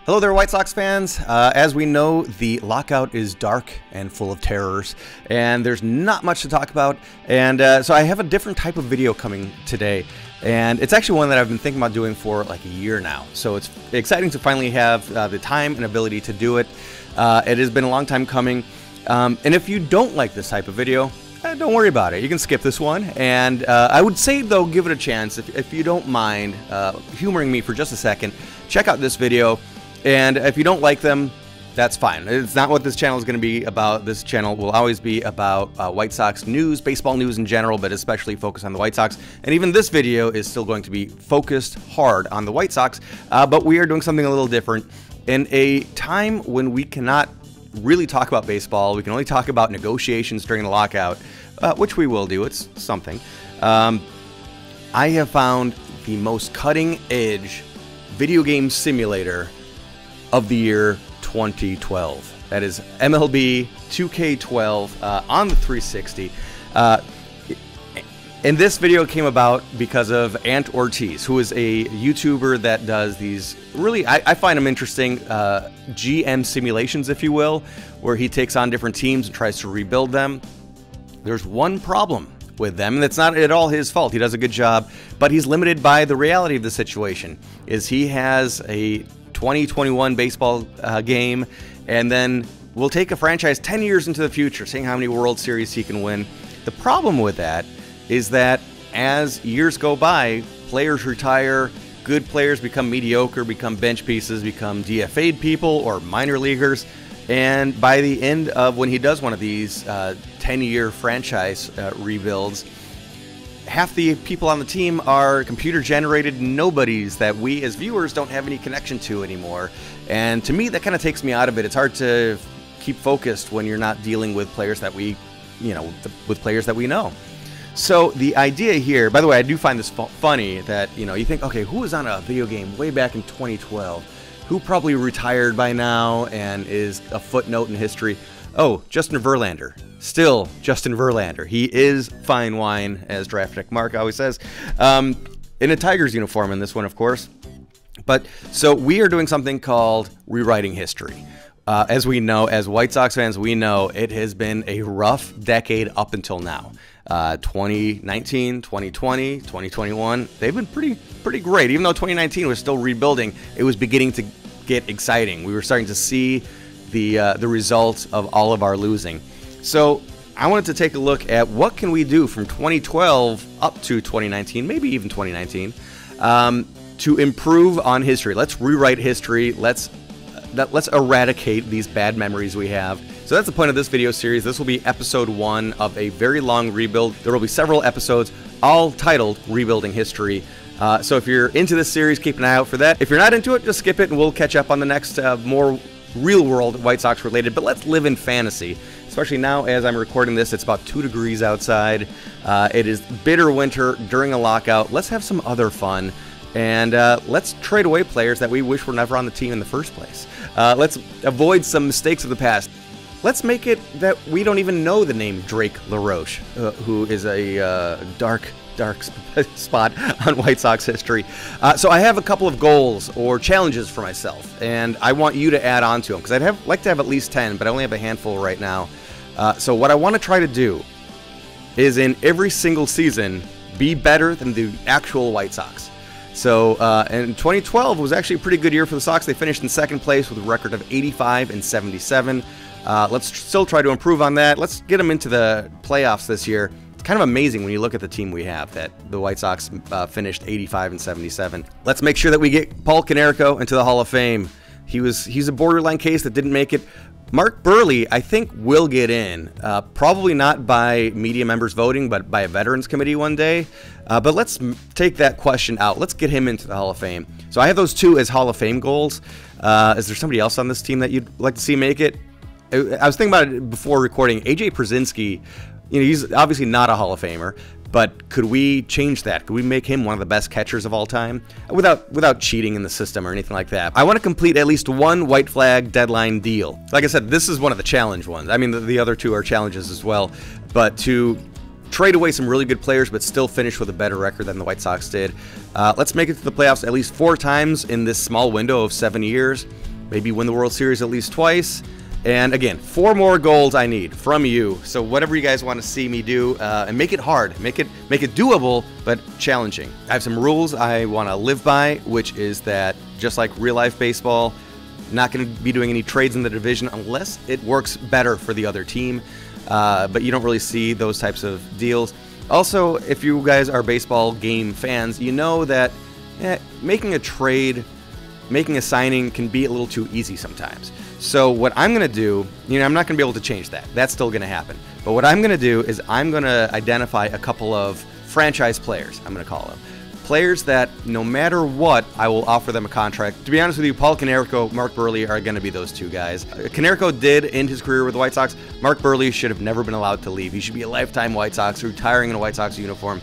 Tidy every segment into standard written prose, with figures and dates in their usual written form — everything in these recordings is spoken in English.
Hello there, White Sox fans. As we know, the lockout is dark and full of terrors, and there's not much to talk about. And so I have a different type of video coming today, and it's actually one that I've been thinking about doing for like a year now. So it's exciting to finally have the time and ability to do it. It has been a long time coming, and if you don't like this type of video, don't worry about it. You can skip this one, and I would say, though, give it a chance. If you don't mind humoring me for just a second, check out this video. And if you don't like them, that's fine. It's not what this channel is going to be about. This channel will always be about White Sox news, baseball news in general, but especially focused on the White Sox. And even this video is still going to be focused hard on the White Sox, but we are doing something a little different. In a time when we cannot really talk about baseball, we can only talk about negotiations during the lockout, which we will do. It's something. I have found the most cutting-edge video game simulator of the year 2012. That is MLB 2K12 on the 360. And this video came about because of Ant Ortiz, who is a YouTuber that does these really, I find them interesting, GM simulations, if you will, where he takes on different teams and tries to rebuild them. There's one problem with them, and it's not at all his fault. He does a good job, but he's limited by the reality of the situation. Is he has a 2021 baseball game, and then we'll take a franchise 10 years into the future, seeing how many World Series he can win. The problem with that is that as years go by, players retire, good players become mediocre, become bench pieces, become DFA'd people or minor leaguers, and by the end of when he does one of these 10-year franchise rebuilds, half the people on the team are computer-generated nobodies that we as viewers don't have any connection to anymore. And to me, that kind of takes me out of it. It's hard to keep focused when you're not dealing with players that we, with players that we know. So the idea here, by the way, I do find this funny that, you think, okay, who was on a video game way back in 2012? Who probably retired by now and is a footnote in history? Oh, Justin Verlander. Still Justin Verlander. He is fine wine, as Draft Deck Mark always says, in a Tigers uniform in this one, of course. But so we are doing something called rewriting history. As we know, as White Sox fans, we know it has been a rough decade up until now. 2019, 2020, 2021, they've been pretty great. Even though 2019 was still rebuilding, it was beginning to get exciting. We were starting to see the results of all of our losing. So I wanted to take a look at what can we do from 2012 up to 2019, maybe even 2019, to improve on history. Let's rewrite history. Let's eradicate these bad memories we have. So that's the point of this video series. This will be episode 1 of a very long rebuild. There will be several episodes, all titled Rebuilding History. So if you're into this series, keep an eye out for that. If you're not into it, just skip it and we'll catch up on the next more real-world White Sox related. But let's live in fantasy. Especially now, as I'm recording this, it's about 2 degrees outside. It is bitter winter during a lockout. Let's have some other fun. And let's trade away players that we wish were never on the team in the first place. Let's avoid some mistakes of the past. Let's make it that we don't even know the name Drake LaRoche, who is a dark spot on White Sox history. So I have a couple of goals or challenges for myself, and I want you to add on to them, because I'd like to have at least 10, but I only have a handful right now. So what I want to try to do is in every single season be better than the actual White Sox. So and 2012 was actually a pretty good year for the Sox. They finished in second place with a record of 85 and 77. Let's still try to improve on that. Let's get them into the playoffs this year. It's kind of amazing when you look at the team we have, that the White Sox finished 85 and 77. Let's make sure that we get Paul Konerko into the Hall of Fame. He's a borderline case that didn't make it. Mark Buehrle, I think, will get in. Probably not by media members voting, but by a Veterans Committee one day. But let's take that question out. Let's get him into the Hall of Fame. So I have those 2 as Hall of Fame goals. Is there somebody else on this team that you'd like to see make it? I was thinking about it before recording. AJ Przinsky, he's obviously not a Hall of Famer, but could we change that? Could we make him one of the best catchers of all time without cheating in the system or anything like that? I want to complete at least one white flag deadline deal. Like I said, this is one of the challenge ones. I mean, the other 2 are challenges as well, but to trade away some really good players but still finish with a better record than the White Sox did. Let's make it to the playoffs at least 4 times in this small window of 7 years. maybe win the World Series at least twice. And again, 4 more goals I need from you. So whatever you guys want to see me do, and make it hard, make it doable, but challenging. I have some rules I want to live by, which is that just like real life baseball, not going to be doing any trades in the division unless it works better for the other team. But you don't really see those types of deals. Also, if you guys are baseball game fans, you know that making a trade, making a signing can be a little too easy sometimes. So what I'm going to do, I'm not going to be able to change that. That's still going to happen. But what I'm going to do is I'm going to identify a couple of franchise players, I'm going to call them. Players that no matter what, I will offer them a contract. To be honest with you, Paul Konerko, Mark Buehrle are going to be those 2 guys. Konerko did end his career with the White Sox. Mark Buehrle should have never been allowed to leave. He should be a lifetime White Sox, retiring in a White Sox uniform.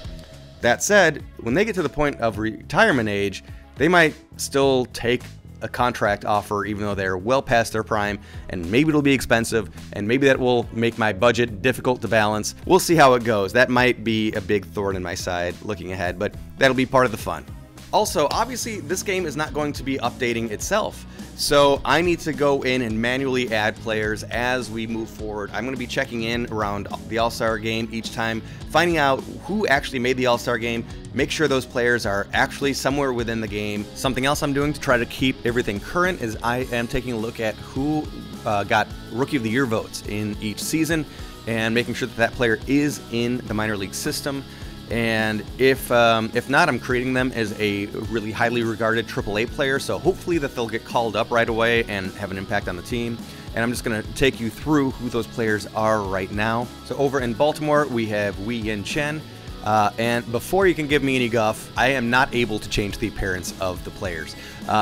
That said, when they get to the point of retirement age, they might still take a contract offer even though they're well past their prime, and maybe it'll be expensive, and maybe that will make my budget difficult to balance. We'll see how it goes. That might be a big thorn in my side looking ahead, but that'll be part of the fun. Also, obviously, this game is not going to be updating itself, so I need to go in and manually add players as we move forward. I'm going to be checking in around the All-Star game each time, finding out who actually made the All-Star game, make sure those players are actually somewhere within the game. Something else I'm doing to try to keep everything current is I am taking a look at who got Rookie of the Year votes in each season and making sure that that player is in the minor league system. And if not, I'm creating them as a really highly regarded AAA player, so hopefully that they'll get called up right away and have an impact on the team. And I'm just going to take you through who those players are right now. So over in Baltimore, we have Wei-Yin Chen. And before you can give me any guff, I am not able to change the appearance of the players.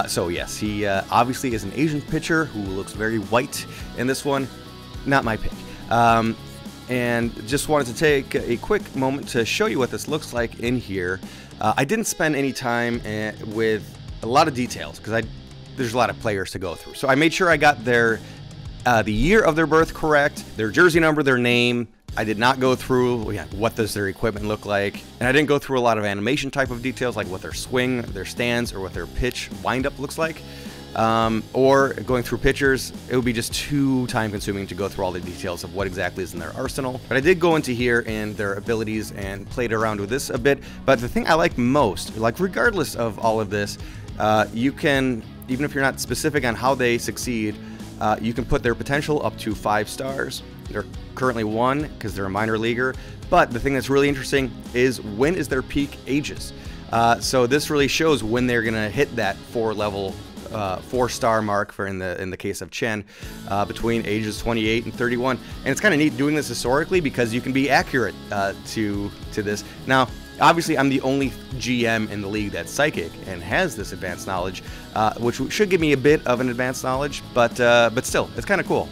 So yes, he obviously is an Asian pitcher who looks very white in this one. Not my pick. And just wanted to take a quick moment to show you what this looks like in here. I didn't spend any time with a lot of details because there's a lot of players to go through. So I made sure I got the year of their birth correct, their jersey number, their name. I did not go through what does their equipment look like, and I didn't go through a lot of animation type of details like what their swing, their stance, or what their pitch windup looks like. Or going through pitchers, it would be just too time consuming to go through all the details of what exactly is in their arsenal. But I did go into here and their abilities and played around with this a bit. But the thing I like most, like regardless of all of this, you can, even if you're not specific on how they succeed, you can put their potential up to 5 stars. They're currently 1 because they're a minor leaguer. But the thing that's really interesting is when is their peak ages. So this really shows when they're going to hit that 4-star mark for in the case of Chen, between ages 28 and 31. And it's kind of neat doing this historically because you can be accurate to this. Now, obviously, I'm the only GM in the league that's psychic and has this advanced knowledge, which should give me a bit of an advanced knowledge, but still, it's kind of cool.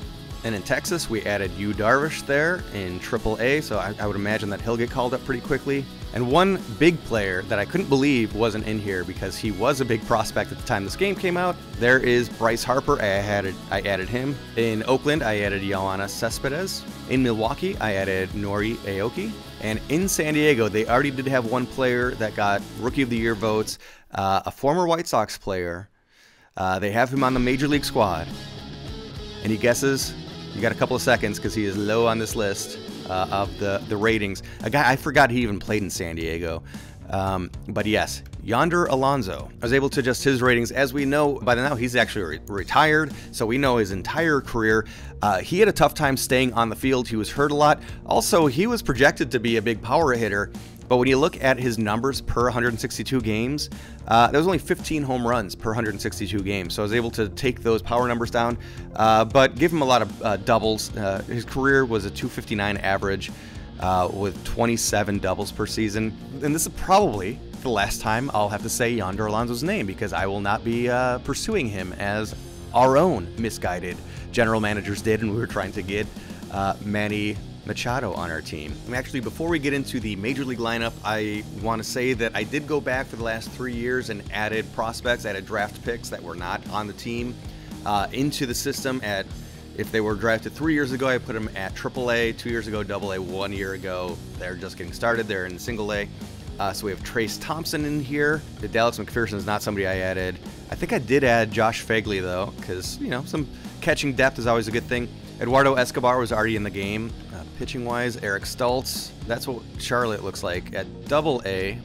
And in Texas, we added Yu Darvish there in AAA, so I would imagine that he'll get called up pretty quickly. And one big player that I couldn't believe wasn't in here because he was a big prospect at the time this game came out, there is Bryce Harper. I added him. In Oakland, I added Yoenis Cespedes. In Milwaukee, I added Nori Aoki. And in San Diego, they already did have one player that got Rookie of the Year votes, a former White Sox player. They have him on the Major League squad. Any guesses? You got a couple of seconds because he is low on this list of the ratings. A guy, I forgot he even played in San Diego. But yes, Yonder Alonso. I was able to adjust his ratings. As we know by now, he's actually retired, so we know his entire career. He had a tough time staying on the field. He was hurt a lot. Also, he was projected to be a big power hitter, but when you look at his numbers per 162 games, there was only 15 home runs per 162 games, so I was able to take those power numbers down, but give him a lot of doubles. His career was a 259 average with 27 doubles per season, and this is probably the last time I'll have to say Yonder Alonso's name because I will not be pursuing him as our own misguided general managers did, and we were trying to get Manny Machado on our team. And actually, before we get into the Major League lineup, I want to say that I did go back for the last 3 years and added prospects, added draft picks that were not on the team into the system. If they were drafted 3 years ago, I put them at AAA, 2 years ago, AA, 1 year ago, they're just getting started. They're in single A. So we have Trace Thompson in here. The Dallas McPherson is not somebody I added. I think I did add Josh Phegley, though, because, you know, some catching depth is always a good thing. Eduardo Escobar was already in the game. Pitching-wise, Eric Stultz. That's what Charlotte looks like at Double-A,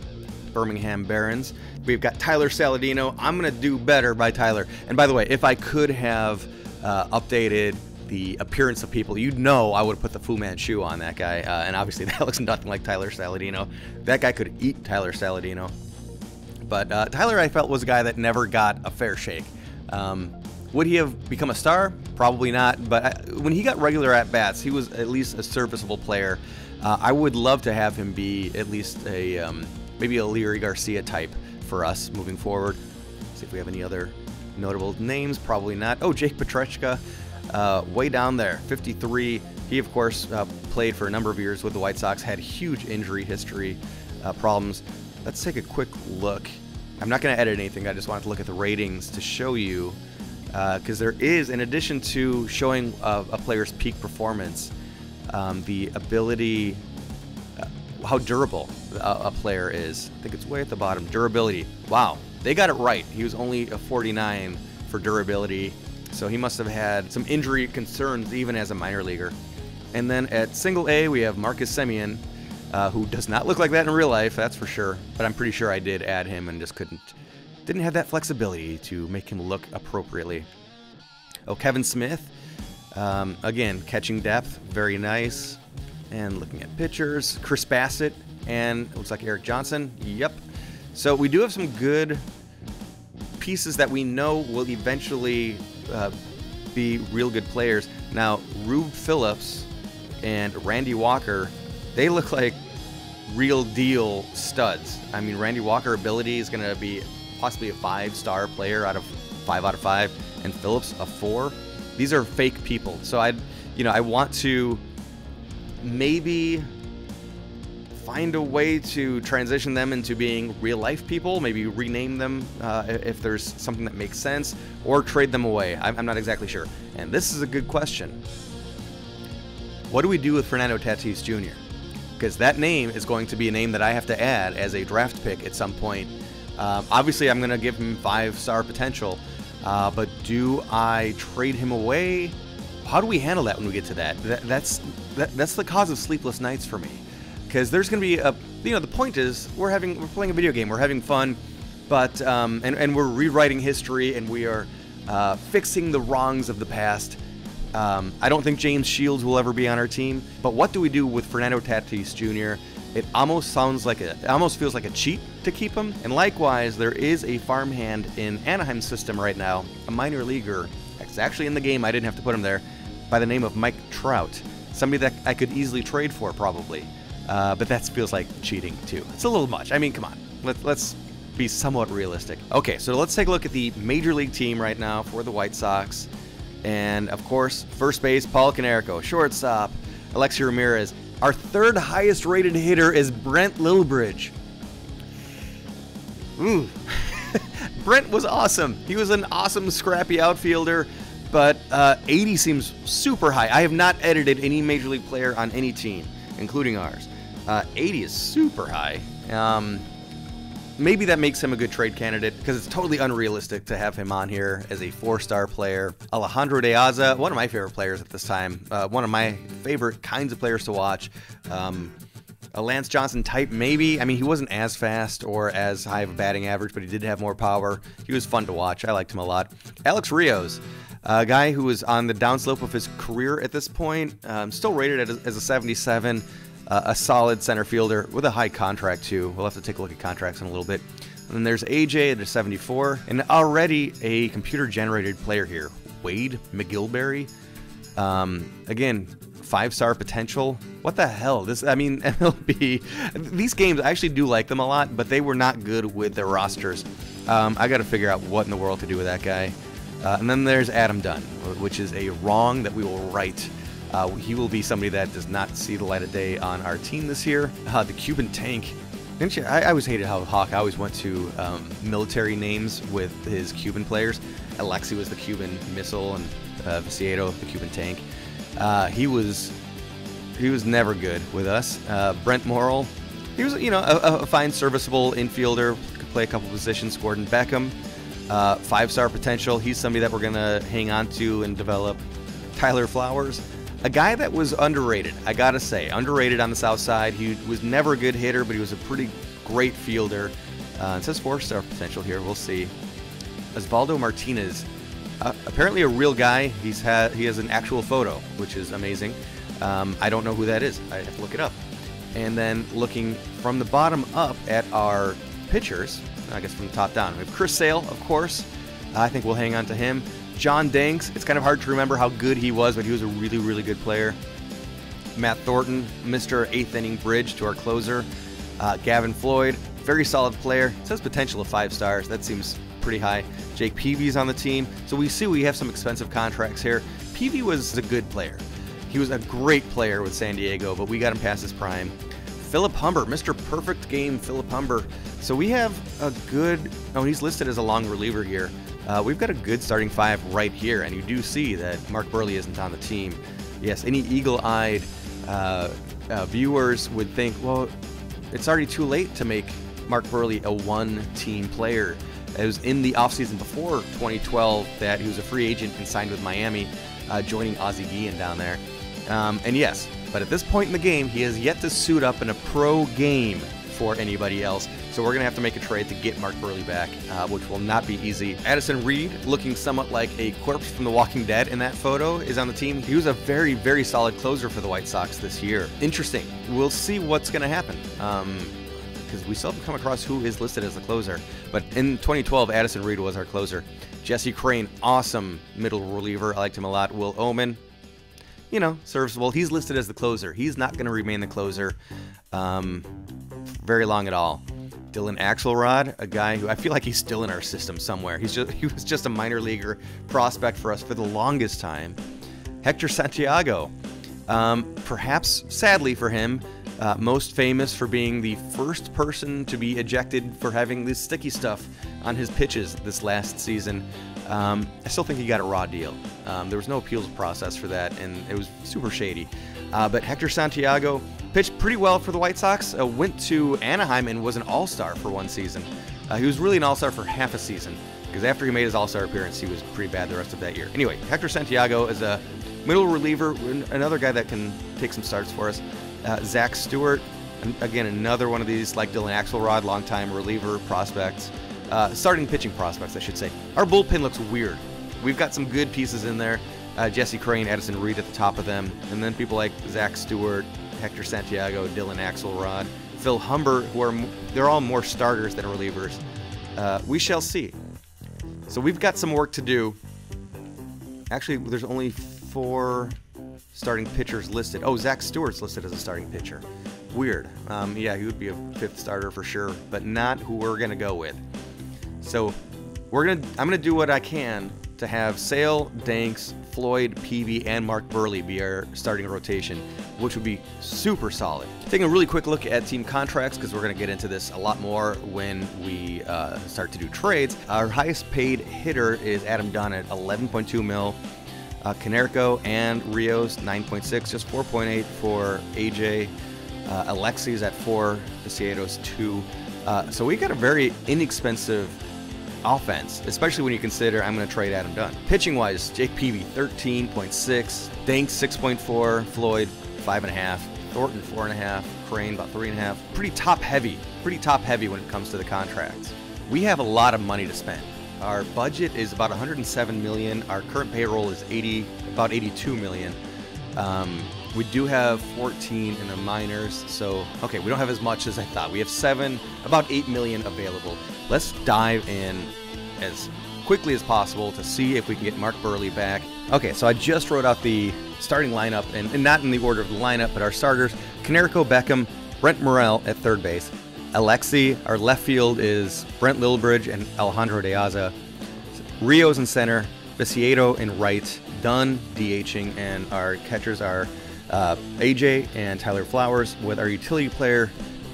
Birmingham Barons. We've got Tyler Saladino. I'm going to do better by Tyler. And by the way, if I could have updated the appearance of people, you'd know I would have put the Fu Manchu on that guy. And obviously, that looks nothing like Tyler Saladino. That guy could eat Tyler Saladino. But Tyler, I felt, was a guy that never got a fair shake. Would he have become a star? Probably not. But when he got regular at-bats, he was at least a serviceable player. I would love to have him be at least a maybe a Leary Garcia type for us moving forward. See if we have any other notable names. Probably not. Oh, Jake Petrechka, way down there, 53. He, of course, played for a number of years with the White Sox, had huge injury history problems. Let's take a quick look. I'm not going to edit anything. I just wanted to look at the ratings to show you, because there is, in addition to showing a player's peak performance, the ability, how durable a player is. I think it's way at the bottom. Durability. Wow, they got it right. He was only a 49 for durability, so he must have had some injury concerns even as a minor leaguer. And then at Single A, we have Marcus Semien, who does not look like that in real life, that's for sure. But I'm pretty sure I did add him and just didn't have that flexibility to make him look appropriately. Oh, Kevin Smith, again, catching depth, very nice. And looking at pitchers, Chris Bassett, and it looks like Eric Johnson. Yep. So we do have some good pieces that we know will eventually be real good players. Now, Rube Phillips and Randy Walker, they look like real deal studs. I mean, Randy Walker ability is going to be possibly a 5-star player out of 5 out of 5, and Phillips a 4. These are fake people. So I want to maybe find a way to transition them into being real life people, maybe rename them if there's something that makes sense, or trade them away. I'm not exactly sure. And this is a good question. What do we do with Fernando Tatis Jr.? Because that name is going to be a name that I have to add as a draft pick at some point. Obviously, I'm going to give him 5-star potential, but do I trade him away? How do we handle that when we get to that? That's the cause of sleepless nights for me, because there's going to be the point is we're playing a video game, we're having fun, but and we're rewriting history, and we are fixing the wrongs of the past. I don't think James Shields will ever be on our team, but what do we do with Fernando Tatis Jr.? It almost feels like a cheat to keep him. And likewise, there is a farmhand in Anaheim's system right now, a minor leaguer. It's actually in the game. I didn't have to put him there, by the name of Mike Trout. Somebody that I could easily trade for, probably. But that feels like cheating too. It's a little much. I mean, come on. Let's be somewhat realistic. Okay, so let's take a look at the major league team right now for the White Sox. And of course, first base, Paul Konerko. Shortstop, Alexi Ramirez. Our third highest rated hitter is Brent Lillibridge. Ooh. Brent was awesome. He was an awesome, scrappy outfielder, but 80 seems super high. I have not edited any major league player on any team, including ours. 80 is super high. Maybe that makes him a good trade candidate, because it's totally unrealistic to have him on here as a 4-star player. Alejandro De Aza, one of my favorite players at this time. One of my favorite kinds of players to watch. A Lance Johnson type, maybe. I mean, he wasn't as fast or as high of a batting average, but he did have more power. He was fun to watch. I liked him a lot. Alex Rios, a guy who was on the downslope of his career at this point. Still rated as a 77. A solid center fielder with a high contract, too. We'll have to take a look at contracts in a little bit. And then there's AJ at a 74. And already a computer-generated player here, Wade McGilberry. Again, 5-star potential. What the hell? MLB, these games, I actually do like them a lot, but they were not good with their rosters. I got to figure out what in the world to do with that guy. And then there's Adam Dunn, which is a wrong that we will right. He will be somebody that does not see the light of day on our team this year. The Cuban Tank. Didn't you? I always hated how Hawk always went to military names with his Cuban players. Alexi was the Cuban Missile, and Viciedo the Cuban Tank. He was never good with us. Brent Morrill, he was a fine, serviceable infielder. Could play a couple positions. Gordon Beckham. 5-star potential. He's somebody that we're going to hang on to and develop. Tyler Flowers, a guy that was underrated, I gotta say. Underrated on the south side. He was never a good hitter, but he was a pretty great fielder. It says 4-star potential here. We'll see. Osvaldo Martinez, apparently a real guy. He has an actual photo, which is amazing. I don't know who that is. I have to look it up. And then looking from the bottom up at our pitchers, I guess from the top down, we have Chris Sale, of course. I think we'll hang on to him. John Danks, it's kind of hard to remember how good he was, but he was a really, really good player. Matt Thornton, Mr. 8th inning bridge to our closer. Gavin Floyd, very solid player. It says potential of 5 stars. That seems pretty high. Jake Peavy's on the team. So we see we have some expensive contracts here. Peavy was a good player. He was a great player with San Diego, but we got him past his prime. Philip Humber, Mr. Perfect Game, Philip Humber. So we have a good, oh, he's listed as a long reliever here. We've got a good starting 5 right here, and you do see that Mark Buehrle isn't on the team. Yes, any eagle-eyed viewers would think, well, it's already too late to make Mark Buehrle a one-team player. It was in the offseason before 2012 that he was a free agent and signed with Miami, joining Ozzie Guillen down there. And yes, but at this point in the game, he has yet to suit up in a pro game for anybody else. So we're going to have to make a trade to get Mark Buehrle back, which will not be easy. Addison Reed, looking somewhat like a corpse from The Walking Dead in that photo, is on the team. He was a very, very solid closer for the White Sox this year. Interesting. We'll see what's going to happen. Because we still haven't come across who is listed as the closer. But in 2012, Addison Reed was our closer. Jesse Crane, awesome middle reliever. I liked him a lot. Will Oman, you know, serviceable. He's listed as the closer. He's not going to remain the closer very long at all. Dylan Axelrod, a guy who I feel like he's still in our system somewhere. He was just a minor leaguer prospect for us for the longest time. Hector Santiago, perhaps sadly for him, most famous for being the first person to be ejected for having this sticky stuff on his pitches this last season. I still think he got a raw deal. There was no appeals process for that, and it was super shady. But Hector Santiago pitched pretty well for the White Sox, went to Anaheim and was an all-star for one season. He was really an all-star for half a season, because after he made his all-star appearance, he was pretty bad the rest of that year. Anyway, Hector Santiago is a middle reliever, another guy that can take some starts for us. Zach Stewart, again, another one of these, like Dylan Axelrod, longtime reliever prospects. Starting pitching prospects, I should say. Our bullpen looks weird. We've got some good pieces in there. Jesse Crane, Addison Reed at the top of them. And then people like Zach Stewart, Hector Santiago, Dylan Axelrod, Phil Humber, they're all more starters than relievers. We shall see. So we've got some work to do. Actually, there's only 4 starting pitchers listed. Oh, Zach Stewart's listed as a starting pitcher. Weird. Yeah, he would be a 5th starter for sure, but not who we're going to go with. So I'm gonna do what I can to have Sale, Danks, Floyd, Peavy, and Mark Buehrle be our starting rotation, which would be super solid. Taking a really quick look at team contracts, because we're gonna get into this a lot more when we start to do trades. Our highest paid hitter is Adam Dunn at 11.2 mil. Canerco and Rios 9.6, just 4.8 for AJ. Alexi's at 4, Viciedo's 2. So we got a very inexpensive offense, especially when you consider I'm going to trade Adam Dunn. Pitching-wise, Jake Peavy 13.6, Danks 6.4, Floyd 5.5, Thornton 4.5, Crane about 3.5. Pretty top-heavy when it comes to the contracts. We have a lot of money to spend. Our budget is about $107 million. Our current payroll is about $82 million. We do have 14 in the minors, so okay, we don't have as much as I thought. We have about $8 million available. Let's dive in as quickly as possible to see if we can get Mark Buehrle back. Okay, so I just wrote out the starting lineup, and not in the order of the lineup, but our starters: Canerco, Beckham, Brent Morel at third base. Alexi, our left field is Brent Lilbridge and Alejandro De Aza. Rios in center, Viciedo in right, Dunn DHing, and our catchers are AJ and Tyler Flowers, with our utility player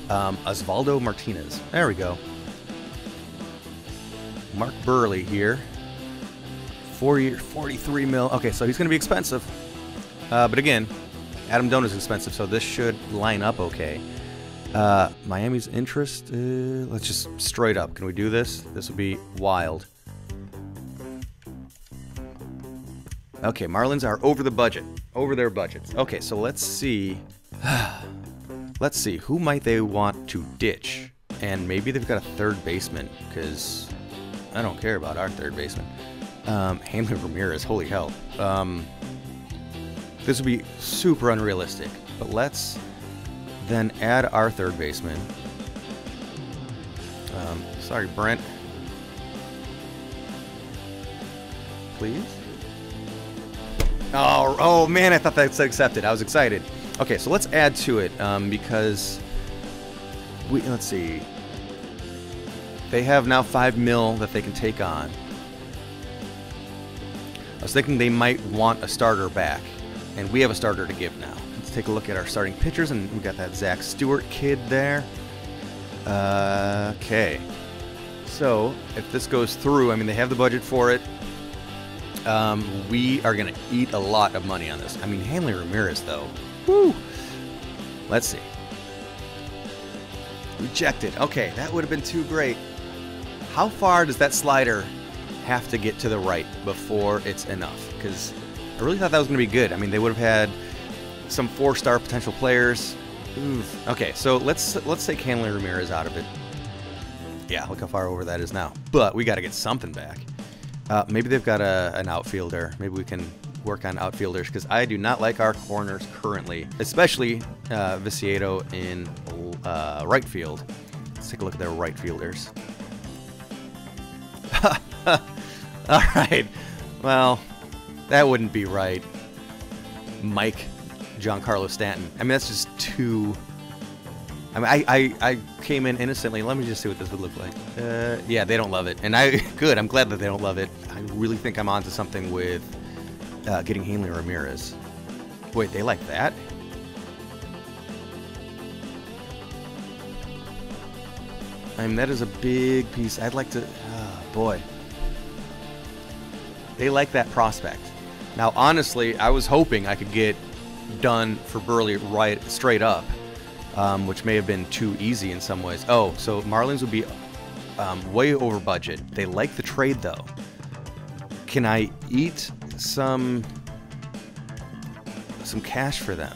Osvaldo Martinez. There we go. Mark Buehrle here. 4 years, 43 mil. Okay, so he's going to be expensive. But again, Adam Dunn is expensive, so this should line up okay. Miami's interest, let's just straight up. Can we do this? This would be wild. Okay, Marlins are over the budget. Over their budgets. Okay, so let's see. Let's see. Who might they want to ditch? And maybe they've got a third baseman, because I don't care about our third baseman. Hanley Ramirez. Holy hell. This would be super unrealistic. But let's then add our third baseman. Sorry, Brent. Please? Oh man, I thought that said accepted. I was excited. Okay, so let's add to it, because let's see. They have now $5 million that they can take on. I was thinking they might want a starter back, and we have a starter to give now. Let's take a look at our starting pitchers, and we got that Zach Stewart kid there. Okay. So if this goes through, I mean, they have the budget for it. We are going to eat a lot of money on this. I mean, Hanley Ramirez, though. Woo! Let's see. Rejected. Okay, that would have been too great. How far does that slider have to get to the right before it's enough? Because I really thought that was going to be good. I mean, they would have had some 4-star potential players. Oof. Okay, so let's take Hanley Ramirez out of it. Yeah, look how far over that is now. But we got to get something back. Maybe they've got an outfielder. Maybe we can work on outfielders, because I do not like our corners currently, especially Viciedo in right field. Let's take a look at their right fielders. All right. Well, that wouldn't be right. Mike Giancarlo Stanton. I mean, that's just too... I mean, I came in innocently. Let me just see what this would look like. Yeah, they don't love it. And good, I'm glad that they don't love it. I really think I'm onto something with getting Hanley Ramirez. Wait, they like that? I mean, that is a big piece. I'd like to... boy. They like that prospect. Now, honestly, I was hoping I could get Dunn for Buehrle right straight up. Which may have been too easy in some ways. Oh, so Marlins would be way over budget. They like the trade, though. Can I eat some cash for them?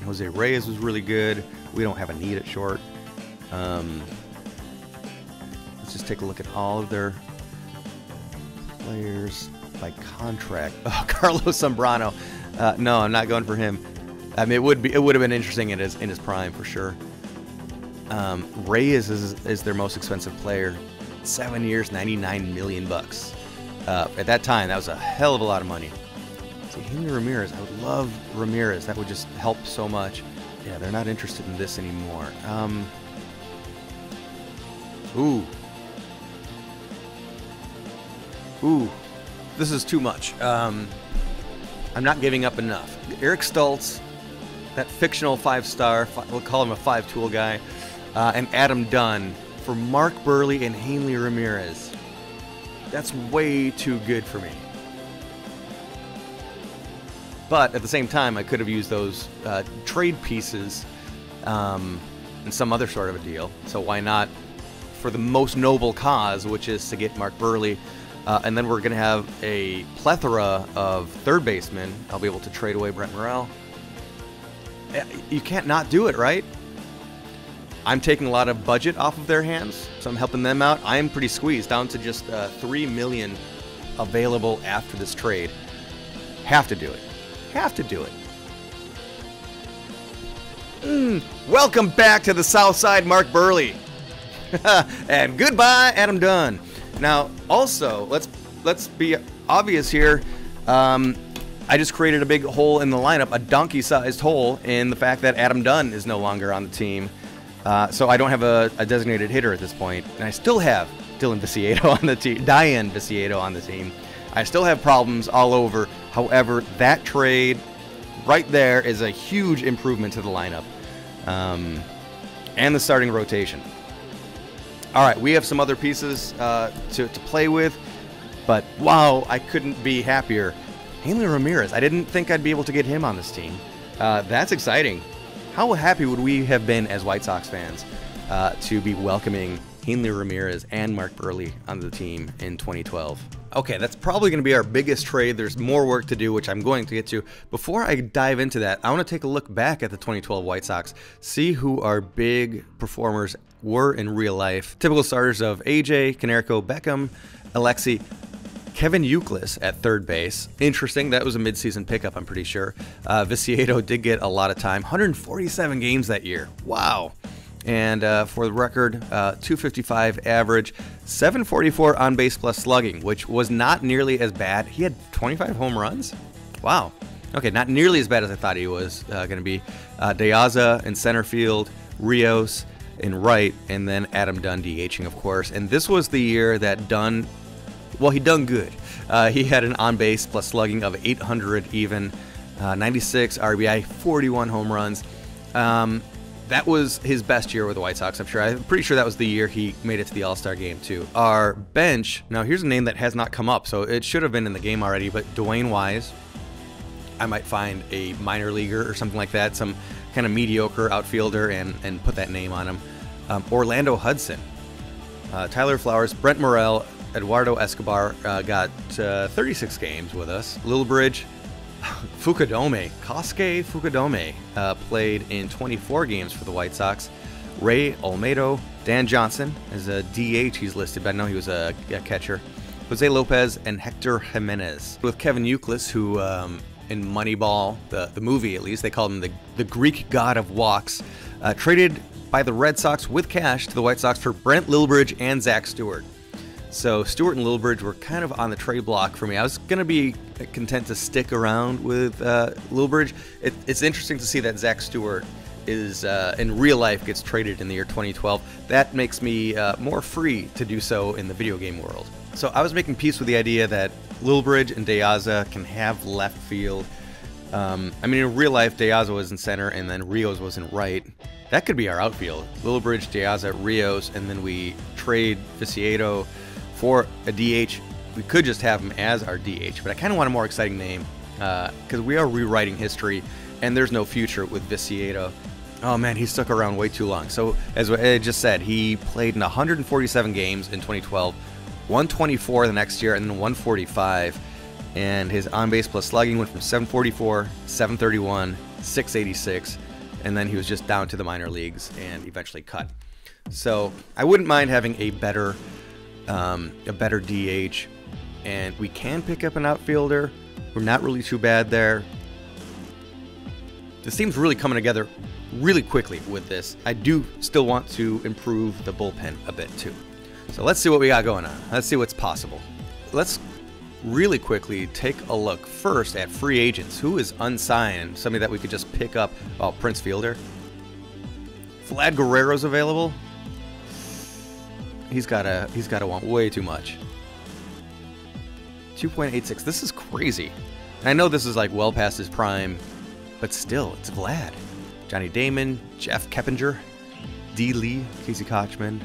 Jose Reyes was really good. We don't have a need at short. Let's just take a look at all of their players by contract. Oh, Carlos Zambrano. No, I'm not going for him. I mean, it would have been interesting in his prime for sure. Reyes is their most expensive player. 7 years, $99 million bucks. At that time, that was a hell of a lot of money. See, Hanley Ramirez, I would love Ramirez. That would just help so much. Yeah, they're not interested in this anymore. Ooh, this is too much. I'm not giving up enough. Eric Stultz, that fictional 5-star, we'll call him a 5-tool guy, and Adam Dunn for Mark Buehrle and Hanley Ramirez. That's way too good for me. But at the same time, I could have used those trade pieces in some other sort of a deal. So why not for the most noble cause, which is to get Mark Buehrle. And then we're going to have a plethora of third basemen. I'll be able to trade away Brent Morel. You can't not do it, right? I'm taking a lot of budget off of their hands, so I'm helping them out. I am pretty squeezed, down to just $3 million available after this trade. Have to do it. Have to do it. Welcome back to the South Side, Mark Buehrle. And goodbye, Adam Dunn. Now, also, let's be obvious here. I just created a big hole in the lineup, a donkey-sized hole, in the fact that Adam Dunn is no longer on the team. So I don't have a designated hitter at this point, and I still have Diane Viciedo on the team. I still have problems all over. However, that trade right there is a huge improvement to the lineup and the starting rotation. All right, we have some other pieces to play with, but wow, I couldn't be happier. Hanley Ramirez, I didn't think I'd be able to get him on this team. That's exciting. How happy would we have been as White Sox fans to be welcoming Hanley Ramirez and Mark Buehrle onto the team in 2012? Okay, that's probably going to be our biggest trade. There's more work to do, which I'm going to get to. Before I dive into that, I want to take a look back at the 2012 White Sox, see who our big performers were in real life. Typical starters of AJ, Konerko, Beckham, Alexi, Kevin Youkilis at third base. Interesting, that was a midseason pickup, I'm pretty sure. Viciedo did get a lot of time, 147 games that year. Wow. And for the record, 255 average, 744 on base plus slugging, which was not nearly as bad. He had 25 home runs. Wow. Okay, not nearly as bad as I thought he was going to be. De Aza in center field, Rios in right, and then Adam Dunn DHing, of course. And this was the year that Dunn, well, he done good. He had an on base plus slugging of 800 even, 96 RBI, 41 home runs. That was his best year with the White Sox, I'm sure. I'm pretty sure that was the year he made it to the All-Star game, too. Our bench, now here's a name that has not come up, so it should have been in the game already, but Dwayne Wise. I might find a minor leaguer or something like that, some kind of mediocre outfielder, and put that name on him. Orlando Hudson, Tyler Flowers, Brent Morel, Eduardo Escobar got 36 games with us. Lilbridge, Fukudome, Kosuke Fukudome played in 24 games for the White Sox. Ray Olmedo, Dan Johnson as a DH, he's listed, but I know he was a catcher. Jose Lopez and Hector Jimenez. With Kevin Youkilis, who in Moneyball, the movie at least, they called him the Greek god of walks, traded by the Red Sox with cash to the White Sox for Brent Lilbridge and Zach Stewart. So Stewart and Lilbridge were kind of on the trade block for me. I was going to be content to stick around with Lilbridge. It's interesting to see that Zach Stewart is in real life gets traded in the year 2012. That makes me more free to do so in the video game world. So I was making peace with the idea that Lilbridge and De Aza can have left field. I mean, in real life, De Aza was in center and then Rios was in right. That could be our outfield. Lilbridge, De Aza, Rios, and then we trade Viciedo for a DH. We could just have him as our DH, but I kind of want a more exciting name because we are rewriting history and there's no future with Viciedo. Oh man, he stuck around way too long. So as I just said, he played in 147 games in 2012, 124 the next year, and then 145. And his on-base plus slugging went from 744, 731, 686, and then he was just down to the minor leagues and eventually cut. So I wouldn't mind having a better DH, and we can pick up an outfielder. We're not really too bad there. This team's really coming together really quickly with this. I do still want to improve the bullpen a bit too. So let's see what we got going on. Let's see what's possible. Let's really quickly take a look first at free agents. Who is unsigned? Somebody that we could just pick up. Oh, Prince Fielder. Vlad Guerrero's available. He's gotta want way too much. 2.86. This is crazy. And I know this is like well past his prime, but still, it's Vlad. Johnny Damon, Jeff Keppinger, D. Lee, Casey Kochman,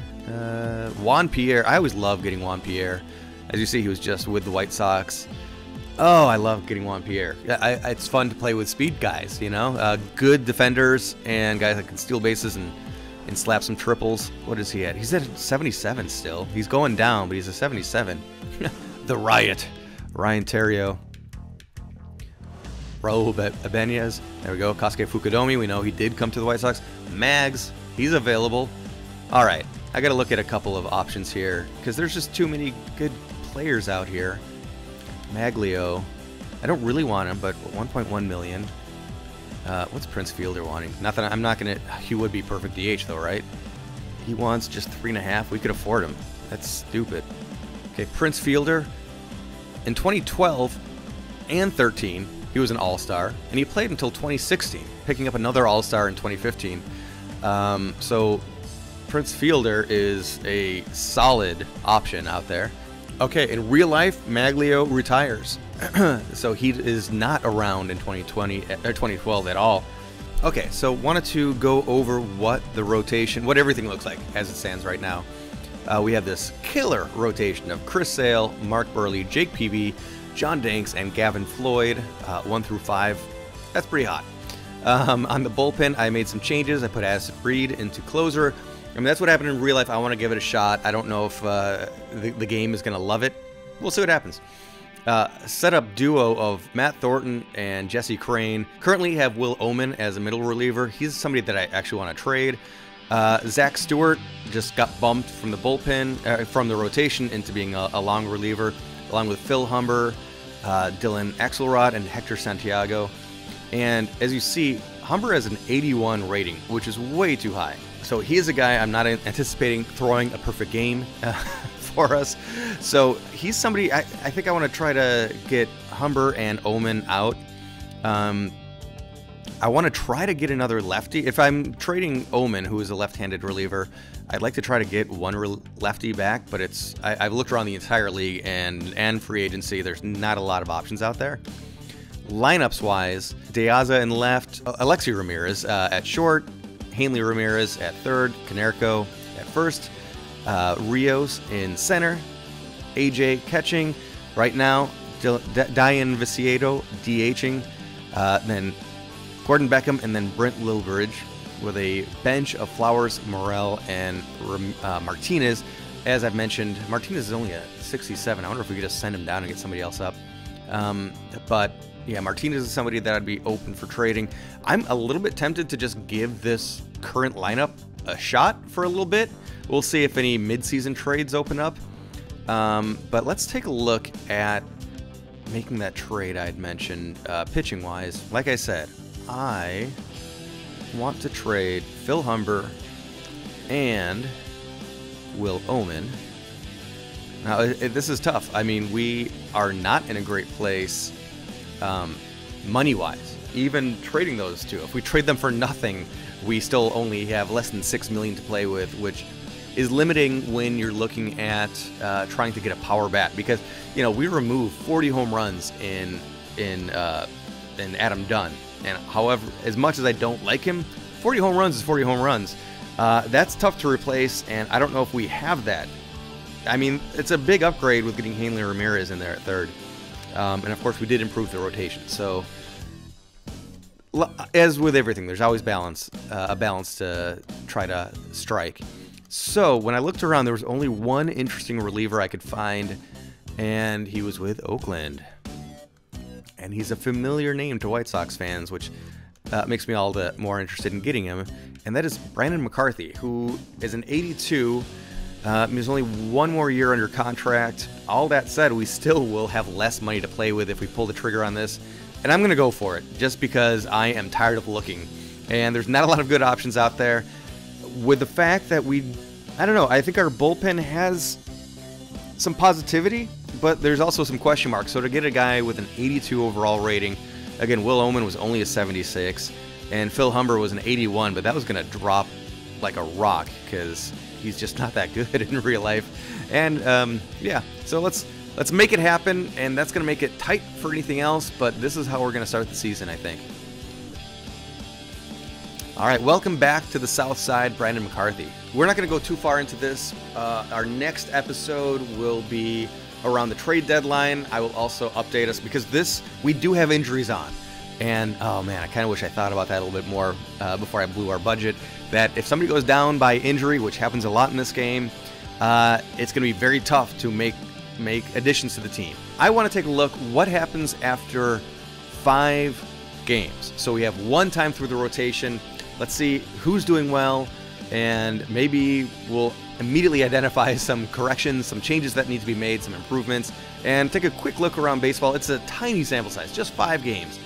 Juan Pierre. I always love getting Juan Pierre. As you see, he was just with the White Sox. Oh, I love getting Juan Pierre. It's fun to play with speed guys, you know, good defenders and guys that can steal bases and slap some triples. What is he at? He's at 77 still. He's going down, but he's a 77. The Riot. Ryan Terrio. Raul Ibanez. There we go. Kosuke Fukudome. We know he did come to the White Sox. Mags. He's available. All right. I got to look at a couple of options here because there's just too many good players out here. Maglio. I don't really want him, but 1.1 million. What's Prince Fielder wanting? Nothing. I'm not gonna. He would be perfect DH though, right? He wants just 3.5. We could afford him. That's stupid. Okay, Prince Fielder. In 2012 and 13, he was an All-Star, and he played until 2016, picking up another All-Star in 2015. So Prince Fielder is a solid option out there. Okay, in real life, Maglio retires. So he is not around in 2020 or 2012 at all. Okay, so wanted to go over what the rotation, what everything looks like as it stands right now. We have this killer rotation of Chris Sale, Mark Buehrle, Jake Peavy, John Danks, and Gavin Floyd, 1 through 5. That's pretty hot. On the bullpen, I made some changes. I put Addison Reed into closer. I mean, that's what happened in real life. I want to give it a shot. I don't know if the game is going to love it, we'll see what happens. Setup duo of Matt Thornton and Jesse Crane. Currently have Will Omen as a middle reliever. He's somebody that I actually want to trade. Zach Stewart just got bumped from the bullpen, from the rotation into being a long reliever, along with Phil Humber, Dylan Axelrod, and Hector Santiago. And as you see, Humber has an 81 rating, which is way too high. So he is a guy I'm not anticipating throwing a perfect game for us. So he's somebody I think I want to try to get Humber and Omen out. I want to try to get another lefty. If I'm trading Omen, who is a left-handed reliever, I'd like to try to get one lefty back, but I've looked around the entire league and free agency. There's not a lot of options out there. Lineups-wise, De Aza in left, Alexi Ramirez at short, Hanley Ramirez at third, Canerco at first, Rios in center, AJ catching. Right now, Diane Viciedo DHing, then Gordon Beckham, and then Brent Lilbridge with a bench of Flowers, Morel, and Martinez. As I've mentioned, Martinez is only a 67. I wonder if we could just send him down and get somebody else up. But yeah, Martinez is somebody that I'd be open for trading. I'm a little bit tempted to just give this current lineup a shot for a little bit. We'll see if any mid-season trades open up. But let's take a look at making that trade I'd mentioned, pitching-wise. Like I said, I want to trade Phil Humber and Will Omen. Now, this is tough. I mean, we are not in a great place money-wise. Even trading those two, if we trade them for nothing, we still only have less than $6 million to play with, which is limiting when you're looking at trying to get a power bat. Because, you know, we removed 40 home runs in Adam Dunn. And however, as much as I don't like him, 40 home runs is 40 home runs. That's tough to replace, and I don't know if we have that. I mean, it's a big upgrade with getting Hanley Ramirez in there at third. And of course, we did improve the rotation. So, as with everything, there's always a balance to try to strike. So, when I looked around, there was only one interesting reliever I could find, and he was with Oakland. And he's a familiar name to White Sox fans, which makes me all the more interested in getting him. And that is Brandon McCarthy, who is an 82. There's only one more year under contract. All that said, we still will have less money to play with if we pull the trigger on this. And I'm going to go for it, just because I am tired of looking. And there's not a lot of good options out there. With the fact that I don't know, I think our bullpen has some positivity, but there's also some question marks. So to get a guy with an 82 overall rating, again, Will Omen was only a 76, and Phil Humber was an 81, but that was going to drop like a rock because he's just not that good in real life. And yeah, so let's make it happen, and that's going to make it tight for anything else, but this is how we're going to start the season, I think. All right, welcome back to the South Side, Brandon McCarthy. We're not going to go too far into this. Our next episode will be around the trade deadline. I will also update us because we do have injuries on. And, oh man, I kind of wish I thought about that a little bit more before I blew our budget. That if somebody goes down by injury, which happens a lot in this game, it's going to be very tough to make additions to the team. I want to take a look what happens after 5 games. So we have one time through the rotation. Let's see who's doing well, and maybe we'll immediately identify some corrections, some changes that need to be made, some improvements, and take a quick look around baseball. It's a tiny sample size, just 5 games.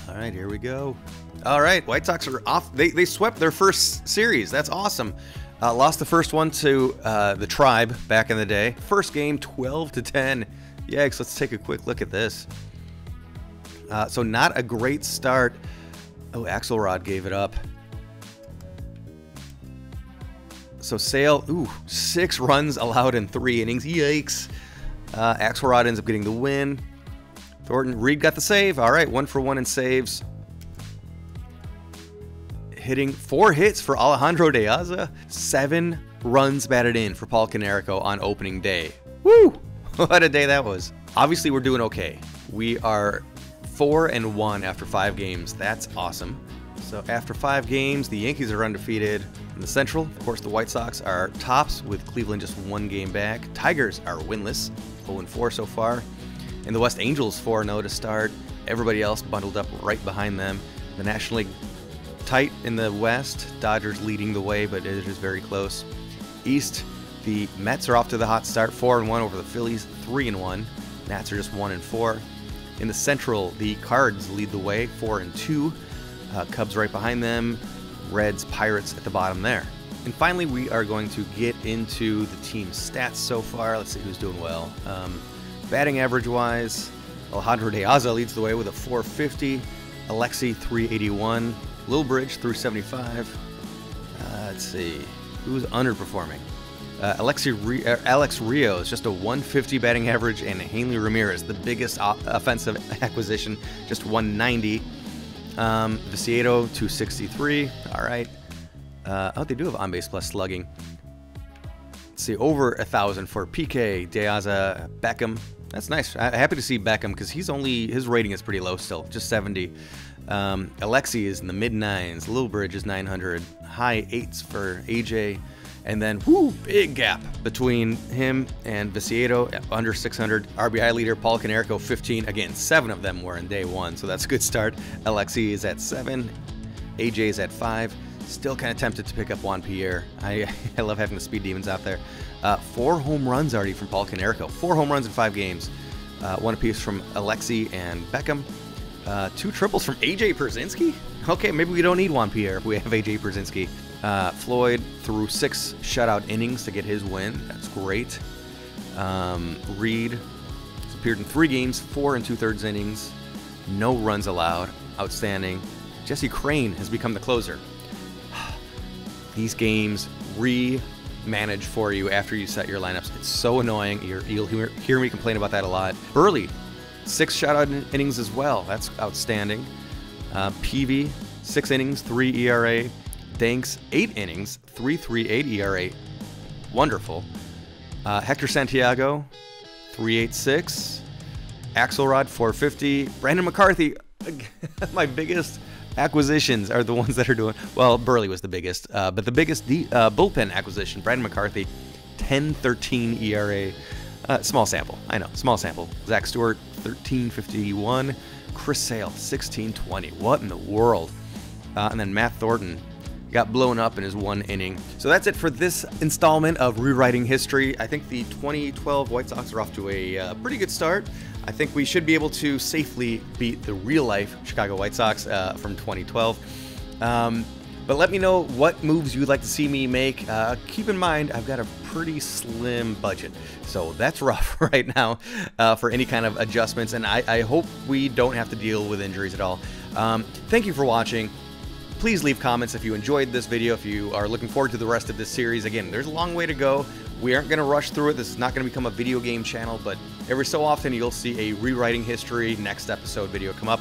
All right, here we go. All right, White Sox are off. They swept their first series. That's awesome. Lost the first one to the Tribe back in the day. First game, 12-10. Yikes, let's take a quick look at this. So not a great start. Oh, Axelrod gave it up. So Sale, 6 runs allowed in 3 innings. Yikes. Axelrod ends up getting the win. Thornton, Reed got the save. All right, 1 for 1 in saves. Hitting 4 hits for Alejandro De Aza. 7 runs batted in for Paul Canerco on opening day. Woo! What a day that was. Obviously, we're doing okay. We are 4-1 after 5 games. That's awesome. So after 5 games, the Yankees are undefeated. In the Central, of course, the White Sox are tops with Cleveland just 1 game back. Tigers are winless, 0-4 so far. In the West, Angels 4-0 to start. Everybody else bundled up right behind them. The National League tight in the West. Dodgers leading the way, but it is very close. East, the Mets are off to the hot start, 4-1 over the Phillies, 3-1. Nats are just 1-4. In the Central, the Cards lead the way, 4-2. Cubs right behind them. Reds, Pirates at the bottom there. And finally, we are going to get into the team's stats so far. Let's see who's doing well. Batting average-wise, Alejandro De Aza leads the way with a .450. Alexi, 381. Lilbridge, 375. Let's see. Who's underperforming? Alex Rios, just a 150 batting average, and Hanley Ramirez, the biggest offensive acquisition, just 190. Viciedo, 263. All right. Oh, they do have on-base plus slugging. Let's see, over 1,000 for PK, De Aza, Beckham. That's nice. I'm happy to see Beckham because his rating is pretty low still, just 70. Alexi is in the mid-9s. Lilbridge is 900. High 8s for AJ. And then, big gap between him and Viciedo, under 600. RBI leader, Paul Konerko, 15. Again, 7 of them were in day 1, so that's a good start. Alexi is at 7. AJ is at 5. Still kind of tempted to pick up Juan Pierre. I love having the speed demons out there. 4 home runs already from Paul Konerko. 4 home runs in 5 games. 1 apiece from Alexi and Beckham. 2 triples from AJ Pierzynski? Okay, maybe we don't need Juan Pierre if we have AJ Pierzynski. Floyd threw 6 shutout innings to get his win. That's great. Reed has appeared in 3 games, 4 2/3 innings. No runs allowed. Outstanding. Jesse Crane has become the closer. These games manage for you after you set your lineups. It's so annoying. You'll hear me complain about that a lot. Buehrle, 6 shutout innings as well. That's outstanding. Peavy, 6 innings, 3 ERA. Danks, 8 innings, 3.38 ERA. Wonderful. Hector Santiago, 3.86. Axelrod, 4.50. Brandon McCarthy, my biggest acquisitions are the ones that are doing well. Buehrle was the biggest, but the biggest bullpen acquisition, Brandon McCarthy, 10.13 ERA. Small sample, I know, small sample. Zach Stewart, 13.51. Chris Sale, 16.20. What in the world? And then Matt Thornton got blown up in his 1 inning. So that's it for this installment of Rewriting History. I think the 2012 White Sox are off to a pretty good start. I think we should be able to safely beat the real-life Chicago White Sox from 2012. But let me know what moves you'd like to see me make. Keep in mind, I've got a pretty slim budget, so that's rough right now for any kind of adjustments, and I hope we don't have to deal with injuries at all. Thank you for watching. Please leave comments if you enjoyed this video, if you are looking forward to the rest of this series. Again, there's a long way to go. We aren't going to rush through it. This is not going to become a video game channel, but every so often you'll see a Rewriting History next episode video come up.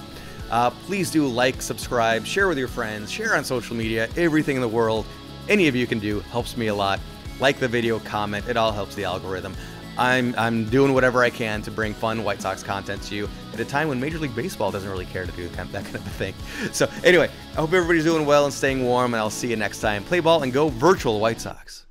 Please do like, subscribe, share with your friends, share on social media, everything in the world. Any of you can do helps me a lot. Like the video, comment, it all helps the algorithm. I'm doing whatever I can to bring fun White Sox content to you at a time when Major League Baseball doesn't really care to do that kind of a thing. So anyway, I hope everybody's doing well and staying warm, and I'll see you next time. Play ball and go Virtual White Sox.